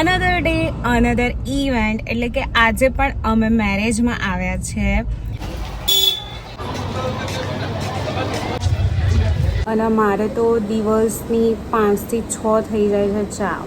Another day another event, એટલે કે આજે પણ અમે મેરેજમાં આવ્યા છે અને મારે તો દિવસની 5 થી 6 થઈ જાય છે ચા.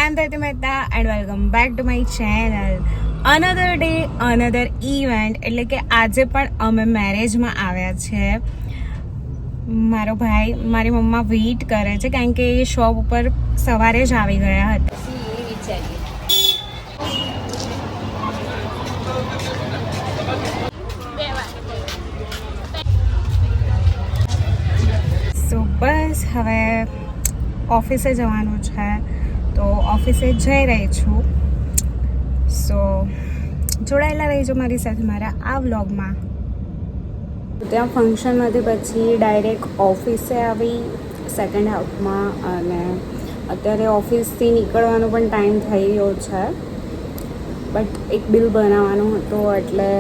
I'm Dharti Mehta and welcome back to my channel. Another day, another event, એટલે કે આજે પણ અમે મેરેજમાં આવ્યા છે. મારો ભાઈ મારી મમ્મા વેઇટ કરે છે કારણ કે એ શોપ ઉપર સવારે જ આવી ગયા હતા. સો બસ હવે ઓફિસે જવાનું છે તો ઓફિસે જઈ રહી છું. સો જોડાયેલા રહીજો મારી સાથે મારા આ વ્લોગમાં. ત્યાં ફંક્શનમાંથી પછી ડાયરેક્ટ ઓફિસે આવી સેકન્ડ હાફમાં, અને અત્યારે ઓફિસથી નીકળવાનો પણ ટાઈમ થઈ ગયો છે. બટ એક બિલ બનાવવાનું હતું એટલે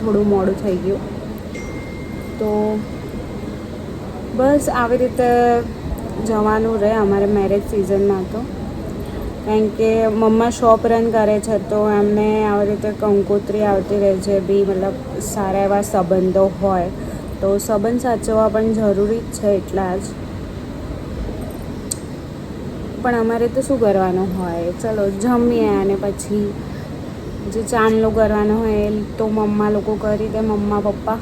થોડું મોડું થઈ ગયું. તો બસ આવી રીતે જવાનું રહે અમારે મેરેજ સિઝનમાં. તો કારણ કે મમ્મા શોપ રન કરે છે તો એમને આવી રીતે કંકોત્રી આવતી રહે છે બી, મતલબ સારા એવા સંબંધો હોય તો સંબંધ સાચવવા પણ જરૂરી જ છે એટલા જ. પણ અમારે તો શું કરવાનું હોય, ચલો જમીએ અને પછી જે ચાંદલો કરવાનો હોય એ તો મમ્મા લોકો કરી દે, મમ્મા પપ્પા.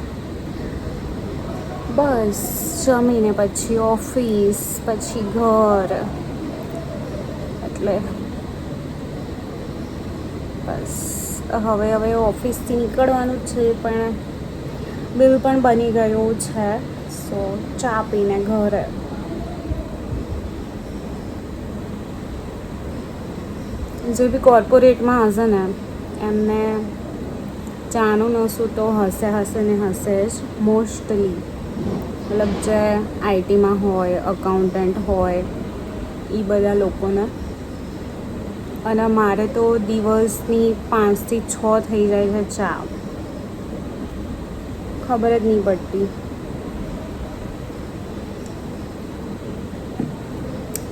બસ જમીને પછી ઓફિસ, પછી ઘર, એટલે બસ હવે ઓફિસથી નીકળવાનું જ છે. પણ બિલ પણ બની ગયું છે, સો ચા પીને ઘરે. જે બી કોર્પોરેટમાં હશે ને એમને ચાનું નશું તો હશે ને હશે જ મોસ્ટલી. મતલબ જે આઈટીમાં હોય, અકાઉન્ટન્ટ હોય એ બધા લોકોને. અને મારે તો દિવસની 5 થી 6 થઈ જાય છે ચા, ખબર જ નહીં પડતી.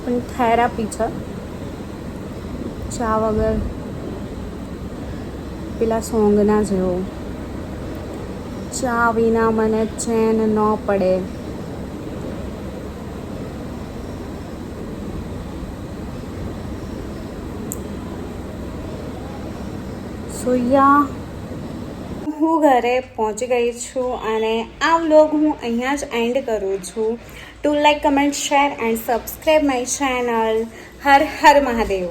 પણ થેરાપી છે ચા વગર, પેલા સોંગના જેવો. ચા વિના મને ચેન ન પડે. સોયા હું ઘરે પહોંચી ગઈ છું અને આ વ્લોગ હું અહીંયા જ એન્ડ કરું છું. To like, comment, share and subscribe my channel. Har Har Mahadev.